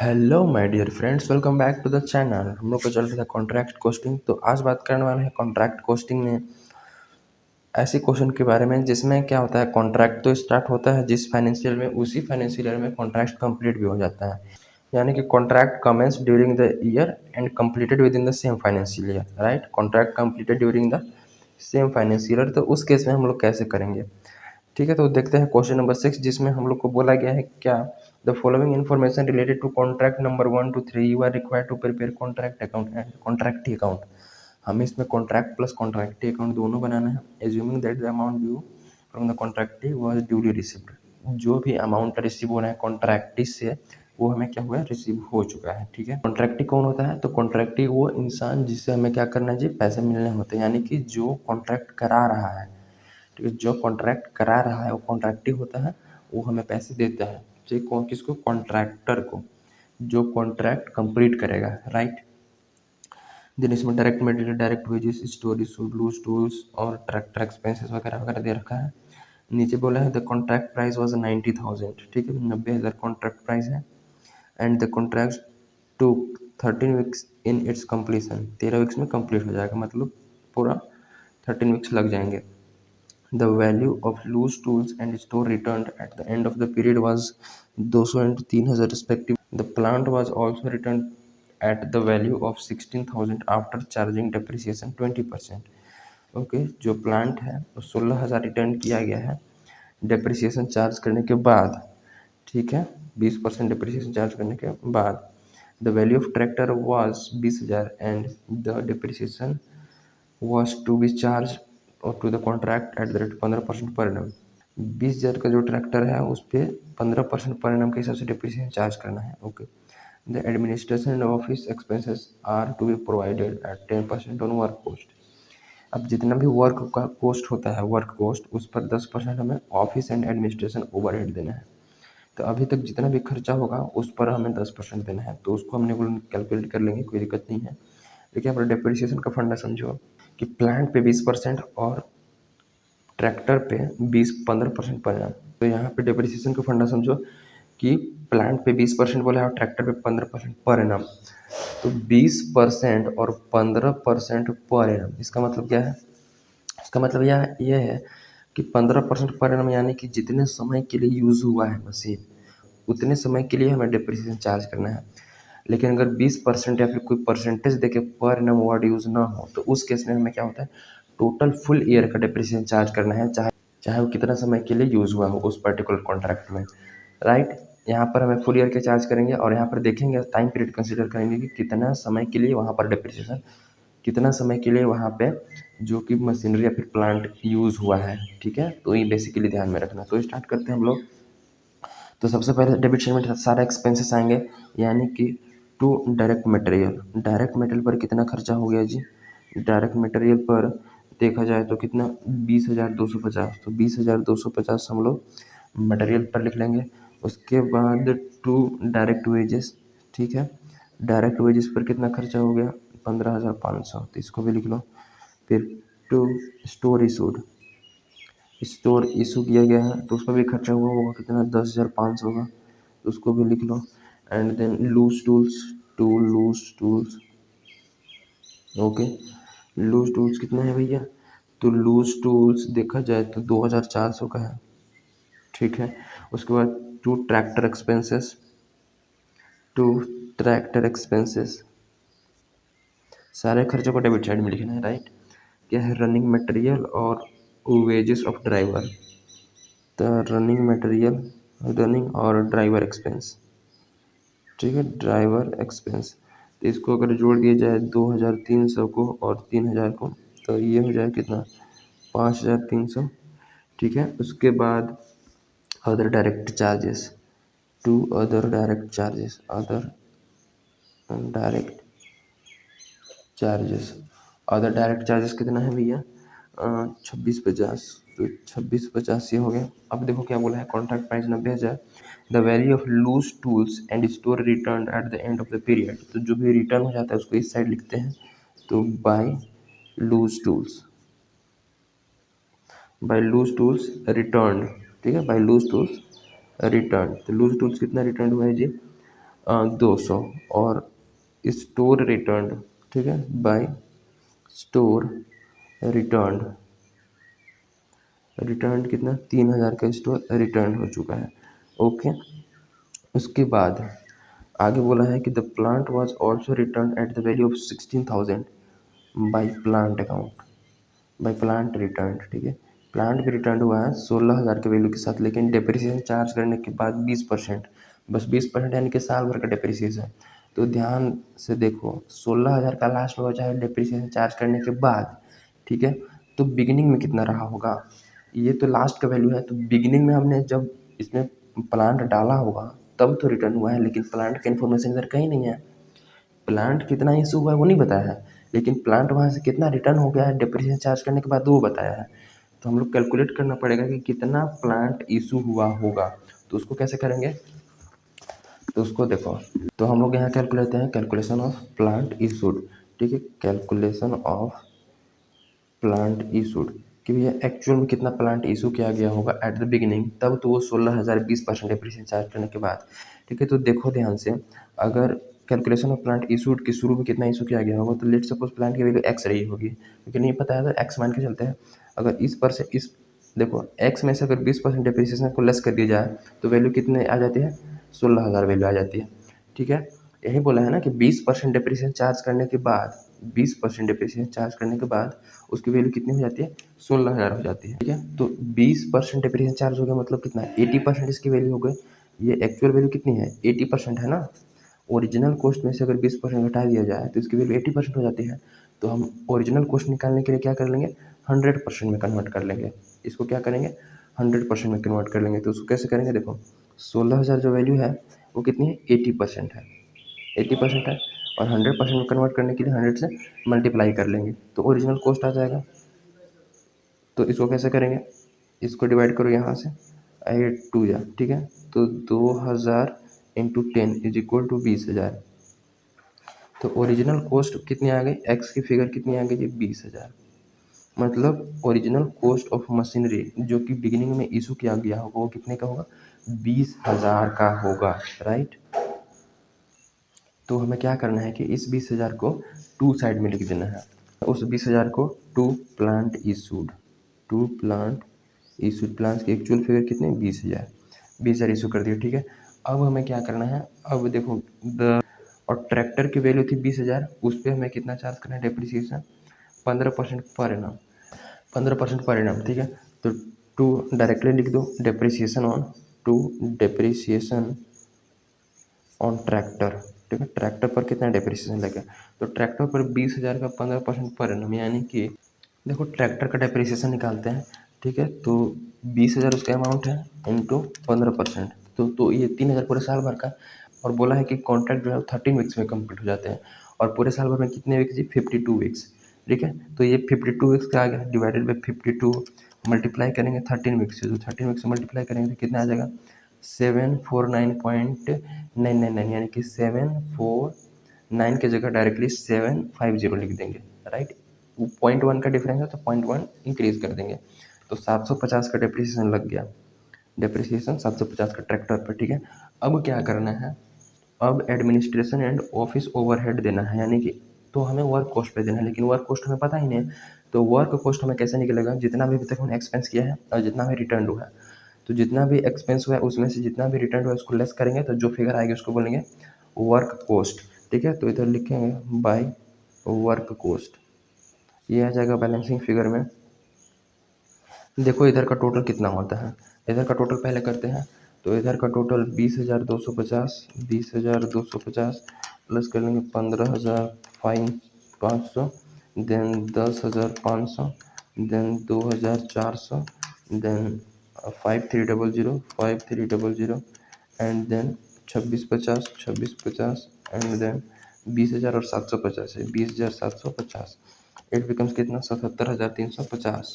Hello my dear friends, welcome back to the channel. हम लोग को चल रहा था कॉन्ट्रैक्ट कोस्टिंग। तो आज बात करने वाले हैं कॉन्ट्रैक्ट कोस्टिंग में ऐसे क्वेश्चन के बारे में जिसमें क्या होता है, कॉन्ट्रैक्ट तो स्टार्ट होता है जिस फाइनेंशियल में, उसी फाइनेंशियल ईयर में कॉन्ट्रैक्ट कंप्लीट भी हो जाता है। यानी कि contract commence during the year and completed within the same financial year, right. Contract completed during the same financial year, तो उस केस में हम लोग कैसे करेंगे, ठीक है। तो देखते हैं क्वेश्चन नंबर 6, जिसमें हम लोग को बोला गया है क्या, the following information related to contract number 1 to 3 you are required to prepare contract account and contractee account. हमें इसमें कॉन्ट्रैक्ट प्लस कॉन्ट्रैक्टी अकाउंट दोनों बनाना है। Assuming that the amount due from the contractee was duly received. जो भी amount receive हो रहा है कॉन्ट्रैक्टी से, वो हमें क्या हुआ है, रिसीव हो चुका है, ठीक है। कॉन्ट्रैक्टी कौन होता है, तो कॉन्ट्रैक्टी वो इंसान जिससे हमें क्या करना चाहिए, पैसे मिलने होते हैं, यानी कि जो कॉन्ट्रैक्ट करा रहा है, ठीक है। जो कॉन्ट्रैक्ट करा रहा है वो कॉन्ट्रैक्टी होता है, वो हमें पैसे देता है, ठीक। कौन, किसको, कॉन्ट्रैक्टर को, जो कॉन्ट्रैक्ट कंप्लीट करेगा, राइट। देन इसमें direct material, direct wages, storage, loose tools और ट्रैक्टर एक्सपेंसेस वगैरह वगैरह दे रखा है। नीचे बोला है द कॉन्ट्रैक्ट प्राइस वाज 90,000, ठीक है, 90,000 कॉन्ट्रैक्ट प्राइस है। And the contract to 13 weeks in its completion, 13 weeks में कंप्लीट हो जाएगा, मतलब पूरा 13 वीक्स लग जाएंगे। The value of loose tools and store returned at the end of the period was 200 and 3,000 respectively. The plant was also returned at the value of 16,000 after charging depreciation 20%. Okay, जो plant है वो 16,000 return किया गया है depreciation charge करने के बाद, ठीक है, 20% डिप्रिसिएशन चार्ज करने के बाद। The value of tractor was 20,000 and the depreciation was to be charged और to the contract at the rate 15% per annum. 20,000 का जो ट्रैक्टर है उस पर 15% पर एनम के हिसाब से डिप्रिसिएशन चार्ज करना है, okay. The administration and office expenses are to be provided at 10% on work cost. अब जितना भी वर्क का कॉस्ट होता है, वर्क कॉस्ट, उस पर 10% हमें ऑफिस एंड एडमिनिस्ट्रेशन ओवरहेड देना है। तो अभी तक जितना भी खर्चा होगा उस पर हमें 10% देना है, तो उसको हमने कैलकुलेट कर लेंगे, कोई दिक्कत नहीं है। देखिए, यहाँ पर डिप्रिसिएशन का फंडा समझो कि प्लांट पे 20% और ट्रैक्टर पे 15% पड़ेगा। तो यहाँ पे डिप्रिसिएशन का फंडा समझो कि प्लांट पे 20% बोला है और ट्रैक्टर पे 15% पर एनम। तो 20% और 15% पर एनम, इसका मतलब क्या है, इसका मतलब यह है कि 15% पर एनम, यानी कि जितने समय के लिए यूज़ हुआ है मशीन, उतने समय के लिए हमें डिप्रिसिएशन चार्ज करना है। लेकिन अगर 20% या फिर कोई परसेंटेज देके पर एनम वर्ड यूज़ ना हो, तो उस केस में हमें क्या होता है, टोटल फुल ईयर का डिप्रिसिएशन चार्ज करना है, चाहे चाहे वो कितना समय के लिए यूज़ हुआ हो उस पर्टिकुलर कॉन्ट्रैक्ट में, राइट। यहाँ पर हमें फुल ईयर के चार्ज करेंगे और यहाँ पर देखेंगे, टाइम पीरियड कंसीडर करेंगे कि कितना समय के लिए वहाँ पर डिप्रिसिएशन, कितना समय के लिए वहाँ पे जो कि मशीनरी या फिर प्लांट यूज़ हुआ है, ठीक है। तो ये बेसिकली ध्यान में रखना। तो स्टार्ट करते हैं हम लोग। तो सबसे पहले डेबिट साइड में सारे एक्सपेंसेस आएंगे, यानी कि to direct material. Direct material पर कितना खर्चा हो गया जी, डायरेक्ट मटेरियल पर देखा जाए तो कितना, 20,250। तो 20,250 हम लोग मटेरियल पर लिख लेंगे। उसके बाद टू डायरेक्ट वेजेस, ठीक है, डायरेक्ट वेजेस पर कितना खर्चा हो गया, 15,500, तो इसको भी लिख लो। फिर to store issued, store issue किया गया है तो उसका भी खर्चा हुआ होगा कितना, 10,500 का, तो उसको भी लिख लो। And then loose tools, to loose tools, okay. Loose tools कितना है भैया, तो लूज टूल्स देखा जाए तो 2,400 का है, ठीक है। उसके बाद to tractor expenses, to tractor expenses, सारे खर्चों को डेबिट साइड में लिखना है, राइट। क्या है, रनिंग मटेरियल और वेजेस ऑफ ड्राइवर, तो रनिंग मटेरियल, रनिंग और ड्राइवर एक्सपेंस, ठीक है, ड्राइवर एक्सपेंस। तो इसको अगर जोड़ दिया जाए 2,300 को और 3,000 को, तो ये हो जाए कितना, 5,300, ठीक है। उसके बाद other direct charges, to other direct charges, other direct charges, other direct charges कितना है भैया, 26,50। तो 26,50 ये हो गया। अब देखो क्या बोला है, contract price 90,000। The value of loose tools and store return at the end of the period, तो जो भी रिटर्न हो जाता है उसको इस साइड लिखते हैं, तो by loose tools, by loose tools return, ठीक है, बाय लूज टूल्स रिटर्न। तो लूज टूल्स कितना रिटर्न हुआ है जी, 200 और स्टोर रिटर्न, ठीक है, बाय स्टोर रिटर्न, रिटर्न कितना 3000 का स्टोर रिटर्न हो चुका है। ओके, उसके बाद आगे बोला है कि the plant was also return at the value of 16,000 by plant account, by plant return, ठीक है। प्लांट भी रिटर्न हुआ है 16,000 के वैल्यू के साथ, लेकिन डिप्रिसिएशन चार्ज करने के बाद 20%, बस 20% यानी कि साल भर का डिप्रिसिएशन। तो ध्यान से देखो, 16,000 का लास्ट में बचा है डिप्रिसिएशन चार्ज करने के बाद, ठीक है। तो बिगिनिंग में कितना रहा होगा, ये तो लास्ट का वैल्यू है, तो बिगिनिंग में हमने जब इसमें प्लांट डाला होगा तब तो रिटर्न हुआ है, लेकिन प्लांट का इन्फॉर्मेशन इधर कहीं नहीं है। प्लांट कितना इशू हुआ है वो नहीं बताया है, लेकिन प्लांट वहाँ से कितना रिटर्न हो गया है डिप्रिसिएशन चार्ज करने के बाद वो बताया है। तो हम लोग कैलकुलेट करना पड़ेगा कि कितना प्लांट इशू हुआ होगा। तो उसको कैसे करेंगे, तो उसको देखो, तो हम लोग यहाँ कैलकुलेट हैं कैलकुलेशन ऑफ प्लांट इशूड, ठीक है, कैलकुलेशन ऑफ प्लांट इशूड, कि भैया एक्चुअल में कितना प्लांट इशू किया गया होगा एट द बिगिनिंग, तब तो वो 16,000 20% डिप्रिसिएशन चार्ज करने के बाद, ठीक है। तो देखो ध्यान से, अगर कैलकुलेशन ऑफ प्लांट इशूड के शुरू में कितना इशू किया गया होगा, तो लेट सपोज प्लांट की वैल्यू एक्स रही होगी, क्योंकि नहीं पता है तो एक्स मान के चलते हैं। अगर इस पर से इस देखो एक्स में से अगर 20% डिप्रिसिएशन को लेस कर दिया जाए तो वैल्यू कितने आ जाती है, 16,000 वैल्यू आ जाती है, ठीक है। यही बोला है ना कि 20% डिप्रिसिएशन चार्ज करने के बाद, 20% डिप्रिसिएशन चार्ज करने के बाद उसकी वैल्यू कितनी हो जाती है, 16,000 हो जाती है, ठीक है। तो 20% डिप्रिसिएशन चार्ज हो गया मतलब कितना, 80% इसकी वैल्यू हो गई। ये एक्चुअल वैल्यू कितनी है, 80% है ना। ओरिजिनल कॉस्ट में से अगर 20% घटा दिया जाए तो इसकी वैल्यू 80% हो जाती है। तो हम ओरिजिनल कॉस्ट निकालने के लिए क्या कर लेंगे, 100% में कन्वर्ट कर लेंगे। इसको क्या करेंगे, 100% में कन्वर्ट कर लेंगे। तो उसको कैसे करेंगे, देखो 16,000 जो वैल्यू है वो कितनी है, 80% है, 80% है, और 100% में कन्वर्ट करने के लिए 100 से मल्टीप्लाई कर लेंगे तो ओरिजिनल कॉस्ट आ जाएगा। तो इसको कैसे करेंगे, इसको डिवाइड करो यहाँ से, 8 2 जा, ठीक है। तो 2,000 इंटू 10 इज इक्वल टू 20,000। तो ओरिजिनल कॉस्ट कितनी आ गई, एक्स की फिगर कितनी आ गई जी, 20,000। मतलब ओरिजिनल कॉस्ट ऑफ मशीनरी जो कि बिगिनिंग में इशू किया गया होगा वो कितने का होगा, 20,000 का होगा, राइट। तो हमें क्या करना है कि इस 20,000 को टू साइड में लिख देना है। उस 20,000 को to plant issued, to plant issued, plant की एक्चुअल फिगर कितने, 20,000, 20,000 इशू कर दिया, ठीक है। अब हमें क्या करना है, अब देखो और ट्रैक्टर की वैल्यू थी 20,000, उस पर हमें कितना चार्ज करना है depreciation, 15% per annum, 15% per annum, ठीक है। तो टू डायरेक्टली लिख दो depreciation on, to depreciation on tractor, ठीक है। ट्रैक्टर पर कितना डिप्रिसिएशन लगेगा, तो ट्रैक्टर पर 20,000 का 15% पर एनम, यानी कि देखो ट्रैक्टर का डिप्रिसिएशन निकालते हैं, ठीक है। तो 20,000 उसका अमाउंट है इंटू 15%, तो ये 3,000 पूरे साल भर का। और बोला है कि कॉन्ट्रैक्ट जो है 13 वीक्स में कंप्लीट हो जाते हैं, और पूरे साल भर में कितने वीक्स जी, 52 वीक्स, ठीक है। तो ये 52 वीक्स का आ गया, डिवाइडेड बाई 52, मल्टीप्लाई करेंगे 13 वीक्स से, तो 13 वीक्स से मल्टीप्लाई करेंगे तो कितना आ जाएगा, 749.999, यानी कि 749 की जगह डायरेक्टली 750 लिख देंगे, राइट। 0.1 का डिफरेंस है तो 0.1 इंक्रीज कर देंगे। तो 750 का डिप्रिसिएशन लग गया, डिप्रिसिएशन 750 का ट्रैक्टर पर, ठीक है। अब क्या करना है, अब एडमिनिस्ट्रेशन एंड ऑफिस ओवरहेड देना है, यानी कि तो हमें वर्क कॉस्ट पे देना है, लेकिन वर्क कॉस्ट हमें पता ही नहीं है। तो वर्क कॉस्ट हमें कैसे निकलेगा, जितना भी अभी तक हमने एक्सपेंस किया है और जितना भी रिटर्न हुआ है, तो जितना भी एक्सपेंस हुआ है उसमें से जितना भी रिटर्न हुआ है उसको लेस करेंगे, तो जो फिगर आएगी उसको बोलेंगे वर्क कॉस्ट, ठीक है। तो इधर लिखेंगे बाय वर्क कॉस्ट, ये आ जाएगा बैलेंसिंग फिगर में। देखो इधर का टोटल कितना होता है, इधर का टोटल पहले करते हैं। तो इधर का टोटल 20,250, 20,250 प्लस कर लेंगे 15,500, then 10,500, then 2,400, then 5,300, 5,300, and then 26,50, 26,50, and then 20,000 और 750 है, 20,750। इट बिकम्स कितना, 77,350।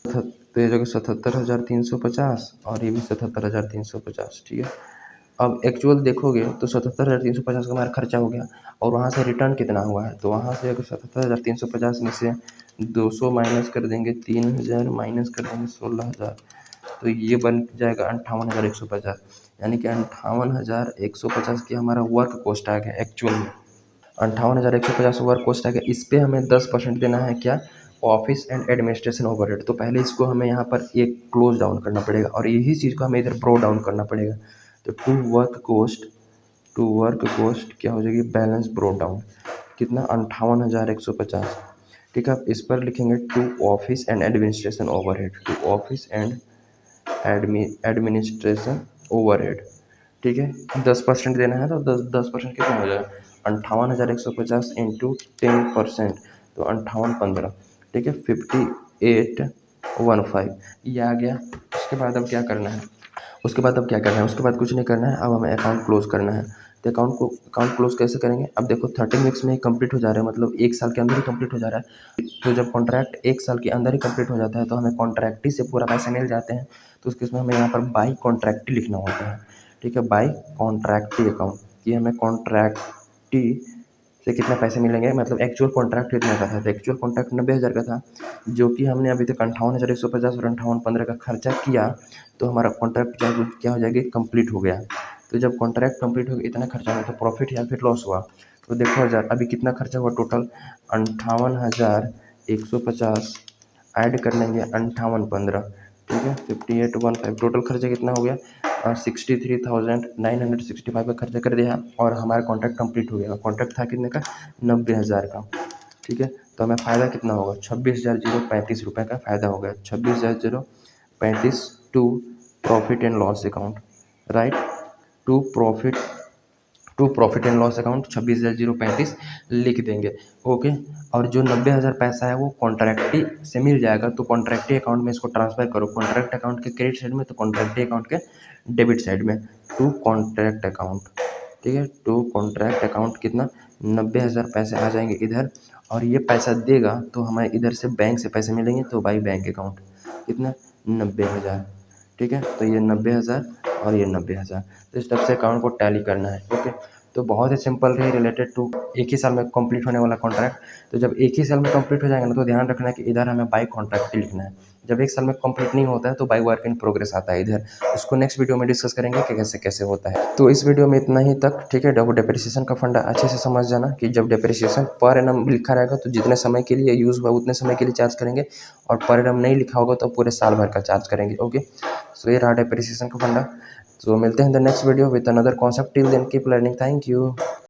तो ये जगह 77,350 और ये भी 77,350, ठीक है। अब एक्चुअल देखोगे तो 77,350 का हमारा खर्चा हो गया, और वहाँ से रिटर्न कितना हुआ है, तो वहाँ से अगर 77,350 में से 200 माइनस कर देंगे, 3,000 माइनस कर देंगे 16,000, तो ये बन जाएगा 58,150। यानी कि 58,150 की हमारा वर्क कॉस्ट आ गया एक्चुअल में। 58,150 वर्क कॉस्ट आ गया। इस पे हमें 10% देना है क्या, ऑफिस एंड एडमिनिस्ट्रेशन ओवरहेड। तो पहले इसको हमें यहाँ पर एक क्लोज डाउन करना पड़ेगा और यही चीज़ को हमें इधर ब्रो डाउन करना पड़ेगा। तो टू वर्क कोस्ट क्या हो जाएगी, बैलेंस ब्रो डाउन कितना 58,150। ठीक है, अब इस पर लिखेंगे to office and administration overhead, to office and administration overhead. ठीक है, 10% देना है तो 10% कितना हो जाएगा, 58,150 इंटू 10%, तो 5815। ठीक है, 5815 ये आ गया। उसके बाद अब क्या करना है, उसके बाद कुछ नहीं करना है। अब हमें अकाउंट क्लोज करना है। तो अकाउंट क्लोज कैसे करेंगे, अब देखो 30 वीक्स में ही कंप्लीट हो जा रहा है, मतलब 1 साल के अंदर ही कंप्लीट हो जा रहा है। तो जब कॉन्ट्रैक्ट 1 साल के अंदर ही कंप्लीट हो जाता है तो हमें कॉन्ट्रैक्टी से पूरा पैसे मिल जाते हैं। तो उसके उसमें हमें यहाँ पर बाई कॉन्ट्रैक्टी लिखना होता है। ठीक है, बाई कॉन्ट्रैक्टी अकाउंट, कि हमें कॉन्ट्रैक्टी से कितने पैसे मिलेंगे, मतलब एक्चुअल कॉन्ट्रैक्ट कितने का था। तो एक्चुअल कॉन्ट्रैक्ट 90,000 का था, जो कि हमने अभी तक 58,150 और 5815 का खर्चा किया। तो हमारा कॉन्ट्रैक्ट क्या हो जाएगी, कंप्लीट हो गया। तो जब कॉन्ट्रैक्ट कंप्लीट हो गया, इतना खर्चा हुआ तो प्रॉफिट या फिर लॉस हुआ। तो देखो हज़ार अभी कितना खर्चा हुआ टोटल, 58,150 ऐड कर लेंगे 5815। ठीक है, 5815 टोटल खर्चा कितना हो गया, 63,965 का खर्चा कर दिया और हमारा कॉन्ट्रैक्ट कंप्लीट हो गया। कॉन्ट्रैक्ट था कितने का, 90,000 का। ठीक है, तो हमें फ़ायदा कितना होगा, 26,035 रुपये का फ़ायदा होगा। 26,035 to profit and loss account, right, to profit and loss account 26,035 लिख देंगे। ओके, और जो 90,000 पैसा है वो कॉन्ट्रैक्टी से मिल जाएगा, तो कॉन्ट्रैक्टी अकाउंट में इसको ट्रांसफ़र करो, कॉन्ट्रैक्ट अकाउंट के क्रेडिट साइड में तो कॉन्ट्रैक्टी अकाउंट के डेबिट साइड में, टू कॉन्ट्रैक्ट अकाउंट। ठीक है, टू कॉन्ट्रैक्ट अकाउंट कितना, 90,000 पैसे आ जाएंगे इधर, और ये पैसा देगा तो हमें इधर से बैंक से पैसे मिलेंगे, तो बाई बैंक अकाउंट कितना, 90,000। ठीक है, तो ये 90,000 और ये 90,000। तो इस तरह से अकाउंट को टैली करना है। ओके, तो बहुत ही सिंपल है रिलेटेड टू एक ही साल में कंप्लीट होने वाला कॉन्ट्रैक्ट। तो जब एक ही साल में कंप्लीट हो जाएगा ना, तो ध्यान रखना है कि इधर हमें बाई कॉन्ट्रैक्ट ही लिखना है। जब एक साल में कंप्लीट नहीं होता है तो बाई वर्क इन प्रोग्रेस आता है इधर। उसको नेक्स्ट वीडियो में डिस्कस करेंगे कि कैसे कैसे होता है। तो इस वीडियो में इतना ही तक। ठीक है, जब डेप्रिसिएशन का फंडा अच्छे से समझ जाना कि जब डेप्रिसिएशन पर एनम लिखा रहेगा तो जितने समय के लिए यूज़ हुआ उतने समय के लिए चार्ज करेंगे, और पर एनम नहीं लिखा होगा तो पूरे साल भर का चार्ज करेंगे। ओके, सो ये रहा डेप्रिसिएशन का फंडा। So मिलते हैं in the next video with another concept. Till then keep learning. Thank you.